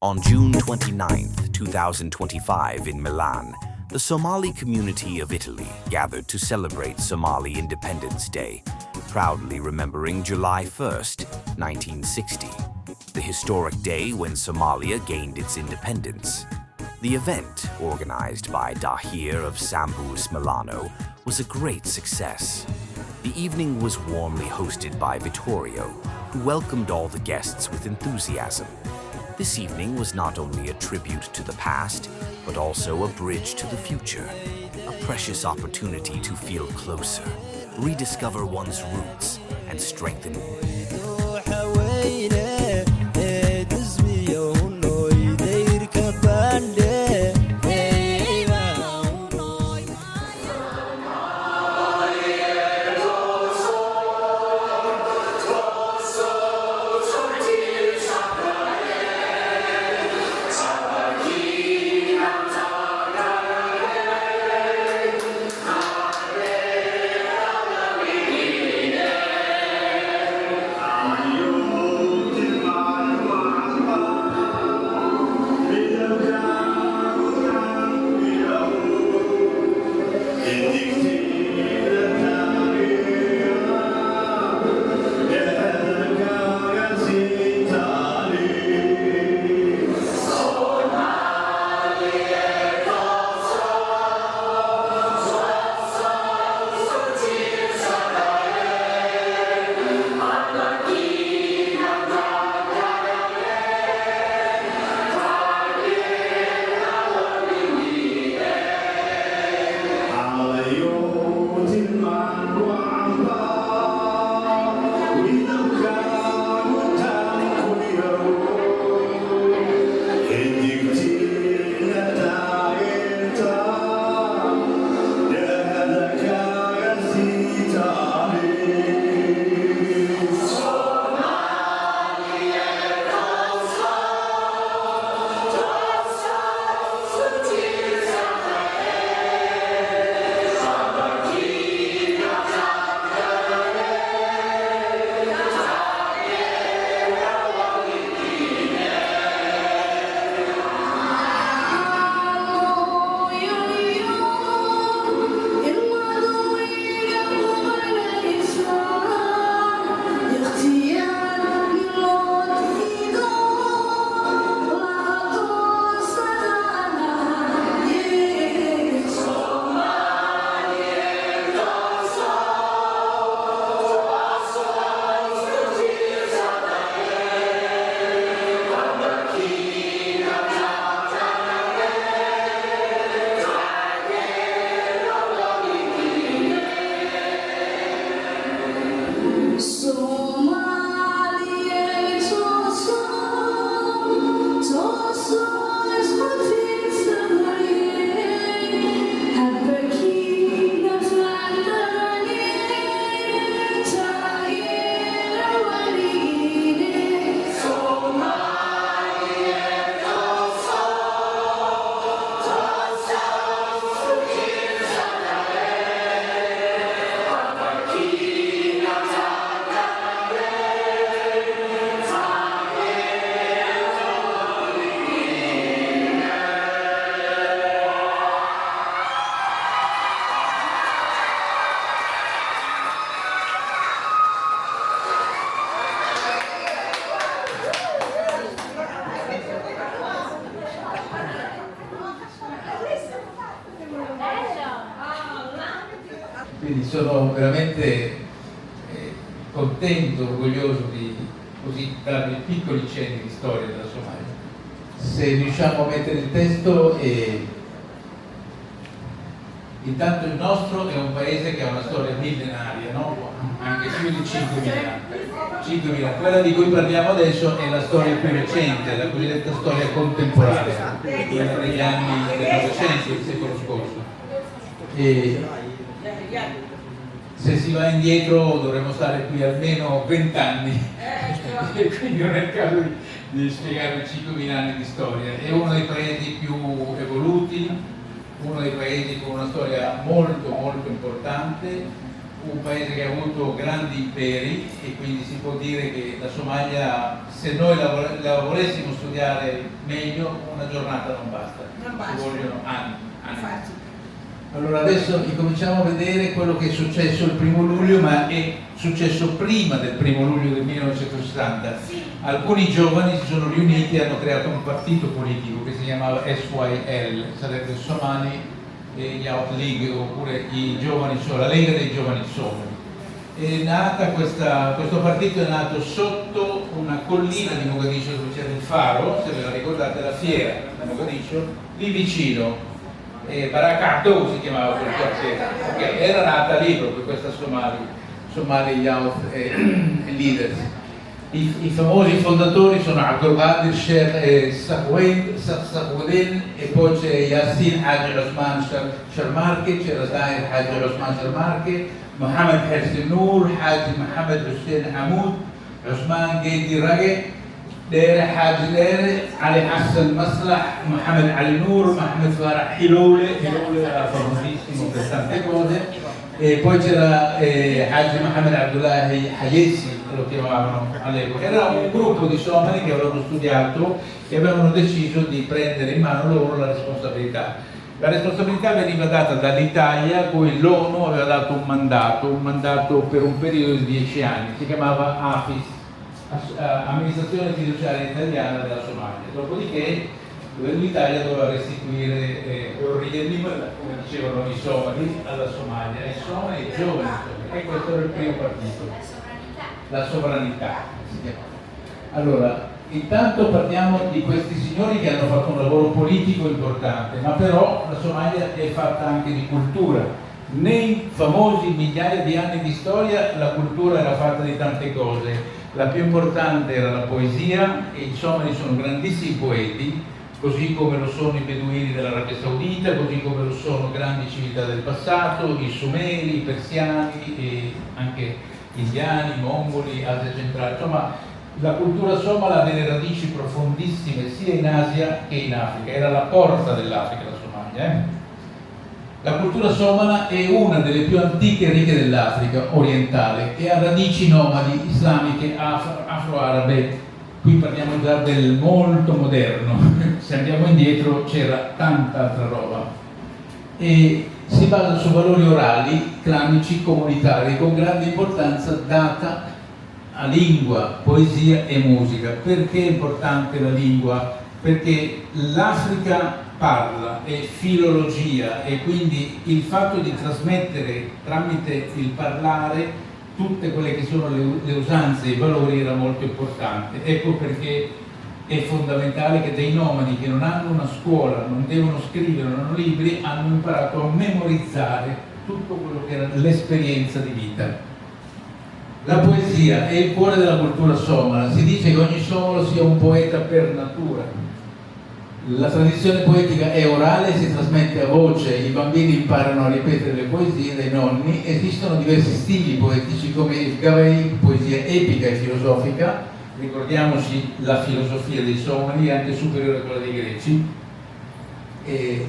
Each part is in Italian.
On June 29, 2025 in Milan, the Somali community of Italy gathered to celebrate Somali Independence Day, proudly remembering July 1st, 1960, the historic day when Somalia gained its independence. The event, organized by Dahir of Sambus Milano, was a great success. The evening was warmly hosted by Vittorio, who welcomed all the guests with enthusiasm. This evening was not only a tribute to the past, but also a bridge to the future, a precious opportunity to feel closer, rediscover one's roots, and strengthen. Quindi sono veramente contento, orgoglioso di così darvi piccoli cenni di storia della Somalia. Se riusciamo a mettere il testo, intanto il nostro è un paese che ha una storia millenaria, no? Anche più di 5.000 anni. 5.000. Quella di cui parliamo adesso è la storia più recente, la cosiddetta storia contemporanea, quella degli anni del Novecento, del secolo scorso. Se si va indietro dovremmo stare qui almeno 20 anni e quindi non è il caso di spiegare 5.000 anni di storia. È uno dei paesi più evoluti, uno dei paesi con una storia molto molto importante, un paese che ha avuto grandi imperi e quindi si può dire che la Somalia, se noi la volessimo studiare meglio, una giornata non basta, ci vogliono anni. Allora adesso ricominciamo a vedere quello che è successo il 1° luglio, ma è successo prima del 1° luglio del 1960. Alcuni giovani si sono riuniti e hanno creato un partito politico che si chiamava SYL, sarebbe Somali Youth League, oppure la Lega dei Giovani Somali. Questo partito è nato sotto una collina di Mogadiscio dove c'era il faro, se ve la ricordate, la fiera di Mogadiscio, lì vicino. Barakato si chiamava quel quartiere, okay. Era nata lì proprio questa Somali Youth Leaders. I famosi fondatori sono Abdulqadir Sheikh Saqouddin e poi c'è Yassin Haji Osman Sharmarke, c'era Zahir Haji Osman Sharmarke, Mohammed Hersi Noor, Haji Mohammed Hussein Hamoud, Osman Gedi Raghe, Dere Haji Dere, Ali Hassan Maslah, Mohammed Ali Noor, Mohammed Farah Hilole era famosissimo per tante cose, e poi c'era Haji Mohammed Abdullahi Hayesi, lo chiamavano all'epoca. Era un gruppo di somali che avevano studiato e avevano deciso di prendere in mano loro la responsabilità. La responsabilità veniva data dall'Italia, a cui l'ONU aveva dato un mandato per un periodo di 10 anni, si chiamava AFIS, Amministrazione Fiduciaria Italiana della Somalia. Dopodiché l'Italia doveva restituire come dicevano i somali, alla Somalia, ai somali e ai giovani, e questo era il primo partito. La sovranità si chiama. Allora, intanto parliamo di questi signori che hanno fatto un lavoro politico importante, ma però la Somalia è fatta anche di cultura. Nei famosi migliaia di anni di storia la cultura era fatta di tante cose. La più importante era la poesia, e i somali sono grandissimi poeti, così come lo sono i beduini dell'Arabia Saudita, così come lo sono grandi civiltà del passato, i sumeri, i persiani e anche indiani, mongoli, Asia centrale. Insomma, la cultura somala ha delle radici profondissime sia in Asia che in Africa. Era la porta dell'Africa, la Somalia. La cultura somala è una delle più antiche e ricche dell'Africa orientale e ha radici nomadi islamiche afro-arabe. Qui parliamo già del molto moderno. Se andiamo indietro c'era tanta altra roba. E si basa su valori orali, clanici, comunitari, con grande importanza data a lingua, poesia e musica. Perché è importante la lingua? Perché l'Africa parla, è filologia, e quindi il fatto di trasmettere tramite il parlare tutte quelle che sono le usanze e i valori era molto importante. Ecco perché è fondamentale che dei nomadi che non hanno una scuola, non devono scrivere, non hanno libri, hanno imparato a memorizzare tutto quello che era l'esperienza di vita. La poesia è il cuore della cultura somala. Si dice che ogni somalo sia un poeta per natura. La tradizione poetica è orale, si trasmette a voce, i bambini imparano a ripetere le poesie dai nonni. Esistono diversi stili poetici come il gawai, poesia epica e filosofica. Ricordiamoci la filosofia dei somali, anche superiore a quella dei greci.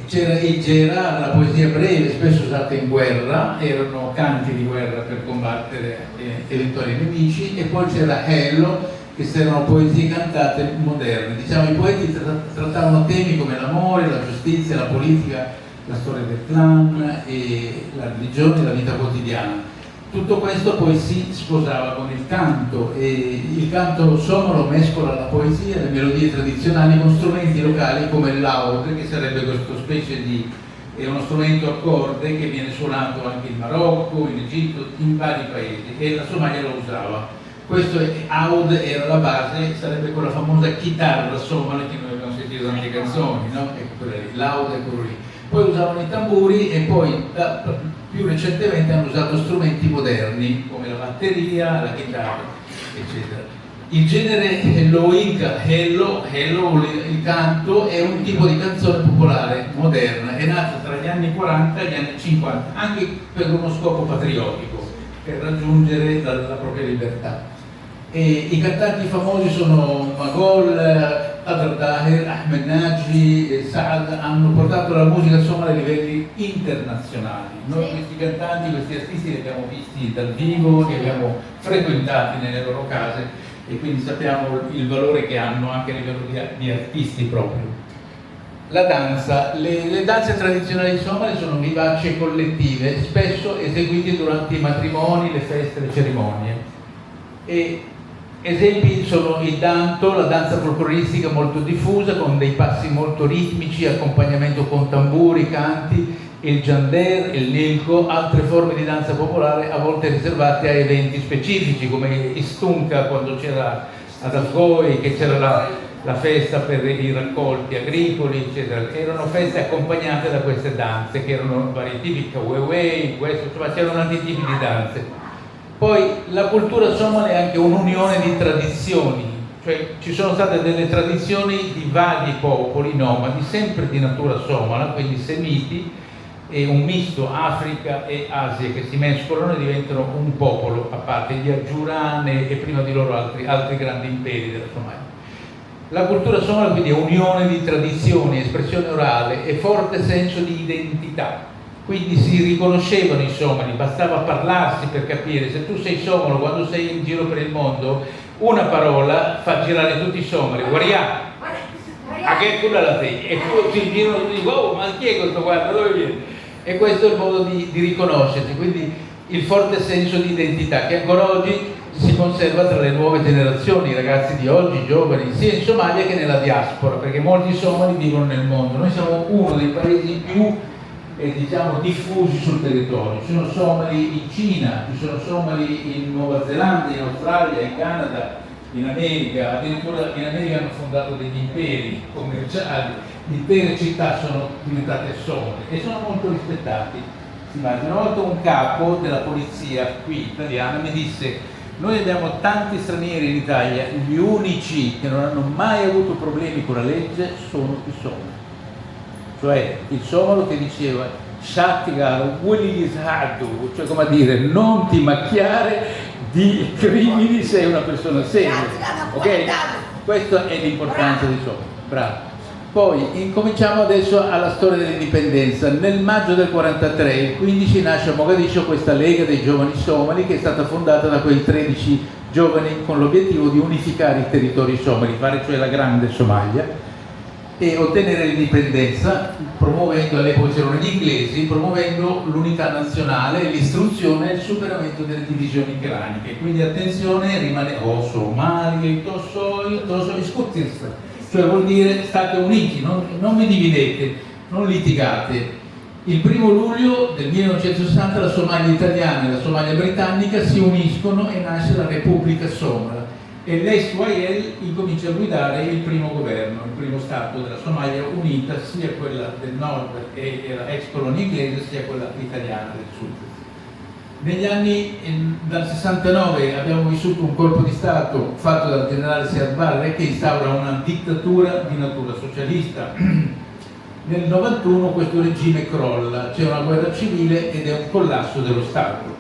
C'era il gera, la poesia breve, spesso usata in guerra, erano canti di guerra per combattere eventuali nemici, e poi c'era hello, che erano poesie cantate moderne. Diciamo, i poeti trattavano temi come l'amore, la giustizia, la politica, la storia del clan, e la religione e la vita quotidiana. Tutto questo poi si sposava con il canto, e il canto somalo mescola la poesia e le melodie tradizionali con strumenti locali come il laud, che sarebbe questa specie di è uno strumento a corde che viene suonato anche in Marocco, in Egitto, in vari paesi, e la Somalia lo usava. Questo Aud era la base, sarebbe quella famosa chitarra somala che noi abbiamo sentito nelle canzoni, no? Ecco, l'Aud è quello lì. Poi usavano i tamburi, e poi più recentemente hanno usato strumenti moderni come la batteria, la chitarra, eccetera. Il genere helloica, hello, il canto, è un tipo di canzone popolare moderna, è nata tra gli anni 40 e gli anni 50, anche per uno scopo patriottico, per raggiungere la propria libertà. E i cantanti famosi sono Magol, Adel Tahir, Ahmed Nagy, Saad hanno portato la musica somala a livelli internazionali. Noi questi cantanti, questi artisti li abbiamo visti dal vivo, li abbiamo frequentati nelle loro case e quindi sappiamo il valore che hanno anche a livello di artisti proprio. La danza, le danze tradizionali somale sono vivaci collettive, spesso eseguite durante i matrimoni, le feste, le cerimonie. E esempi sono il danto, la danza folcloristica molto diffusa con dei passi molto ritmici, accompagnamento con tamburi, canti, il giander, il nilco, altre forme di danza popolare a volte riservate a eventi specifici come Istunca quando c'era ad Afgoi, che c'era la festa per i raccolti agricoli, eccetera. Erano feste accompagnate da queste danze che erano vari tipi, Kawewei, questo, insomma c'erano altri tipi di danze. Poi la cultura somala è anche un'unione di tradizioni, cioè ci sono state delle tradizioni di vari popoli nomadi, sempre di natura somala, quindi semiti, e un misto Africa e Asia che si mescolano e diventano un popolo a parte, gli Adjurane e prima di loro altri grandi imperi della Somalia. La cultura somala quindi è unione di tradizioni, espressione orale e forte senso di identità. Quindi si riconoscevano i somali, bastava parlarsi per capire. Se tu sei somalo, quando sei in giro per il mondo, una parola fa girare tutti i somali. Guardia, a che tu la sei? E tu si girano tutti, wow, ma chi è questo? Guarda, dove viene? E questo è il modo di riconoscersi, quindi il forte senso di identità che ancora oggi si conserva tra le nuove generazioni, i ragazzi di oggi, giovani, sia in Somalia che nella diaspora, perché molti somali vivono nel mondo. Noi siamo uno dei paesi più diciamo diffusi sul territorio. Ci sono somali in Cina, ci sono somali in Nuova Zelanda, in Australia, in Canada, in America, addirittura in America hanno fondato degli imperi commerciali, intere città sono diventate somali e sono molto rispettati. Una volta un capo della polizia qui italiana mi disse: noi abbiamo tanti stranieri in Italia, gli unici che non hanno mai avuto problemi con la legge sono i somali. Cioè il somalo che diceva Shatigar, cioè come a dire non ti macchiare di crimini, sei una persona seria. Ok? Questa è l'importanza di somalo. Bravo. Poi incominciamo adesso alla storia dell'indipendenza. Nel maggio del 43, il 15, nasce a Mogadiscio questa Lega dei Giovani Somali che è stata fondata da quei 13 giovani con l'obiettivo di unificare i territori somali, fare cioè la grande Somalia e ottenere l'indipendenza, promuovendo, all'epoca c'erano gli inglesi, promuovendo l'unità nazionale, l'istruzione e il superamento delle divisioni craniche. Quindi attenzione, rimane Somali, cioè vuol dire state uniti, non vi dividete, non litigate. Il 1° luglio del 1960 la Somalia italiana e la Somalia britannica si uniscono e nasce la Repubblica Somala e l'SYL incomincia a guidare il primo governo, il primo Stato della Somalia unita, sia quella del nord che era ex colonia inglese, sia quella italiana del sud. Negli anni dal 69 abbiamo vissuto un colpo di Stato fatto dal generale Siad Barre che instaura una dittatura di natura socialista. Nel 91 questo regime crolla, c'è una guerra civile ed è un collasso dello Stato.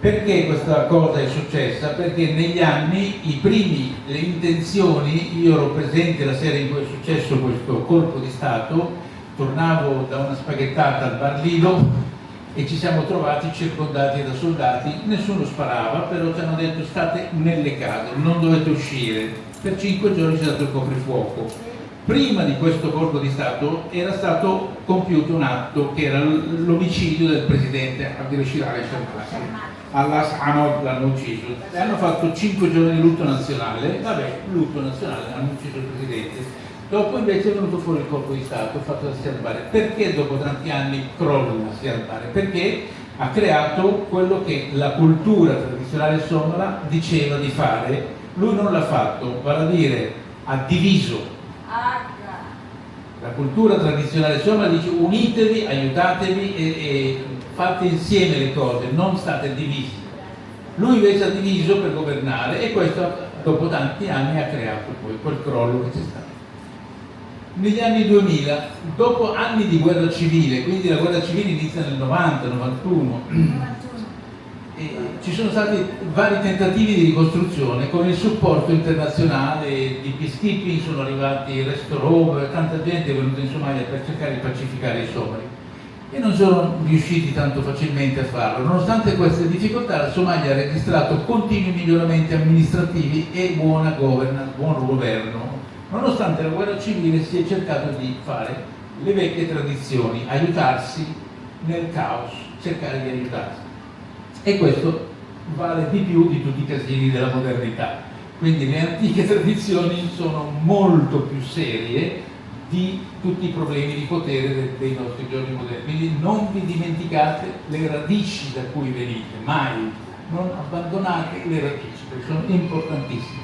Perché questa cosa è successa? Perché negli anni le intenzioni, io ero presente la sera in cui è successo questo colpo di Stato, tornavo da una spaghettata al Bar Lido e ci siamo trovati circondati da soldati, nessuno sparava, però ci hanno detto state nelle case, non dovete uscire. Per 5 giorni c'è stato il coprifuoco. Prima di questo colpo di Stato era stato compiuto un atto che era l'omicidio del presidente Abdel Sharmasi. Allah Hanod l'hanno ucciso e hanno fatto 5 giorni di lutto nazionale. Vabbè, lutto nazionale, hanno ucciso il presidente. Dopo invece è venuto fuori il colpo di Stato fatto da Siad Barre. Perché dopo tanti anni crolla Siad Barre? Perché ha creato quello che la cultura tradizionale somala diceva di fare, lui non l'ha fatto, vale a dire ha diviso. La cultura tradizionale somala dice unitevi, aiutatevi e fate insieme le cose, non state divisi. Lui invece ha diviso per governare e questo dopo tanti anni ha creato poi quel crollo che c'è stato. Negli anni 2000, dopo anni di guerra civile, quindi la guerra civile inizia nel 90-91, ci sono stati vari tentativi di ricostruzione con il supporto internazionale di peacekeeping, sono arrivati Restorov, tanta gente è venuta in Somalia per cercare di pacificare i somali e non sono riusciti tanto facilmente a farlo. Nonostante queste difficoltà, la Somalia ha registrato continui miglioramenti amministrativi e buona governance, buon governo. Nonostante la guerra civile si è cercato di fare le vecchie tradizioni, aiutarsi nel caos, cercare di aiutarsi. E questo vale di più di tutti i casini della modernità. Quindi le antiche tradizioni sono molto più serie di tutti i problemi di potere dei nostri giorni moderni. Quindi non vi dimenticate le radici da cui venite, mai, non abbandonate le radici, perché sono importantissime.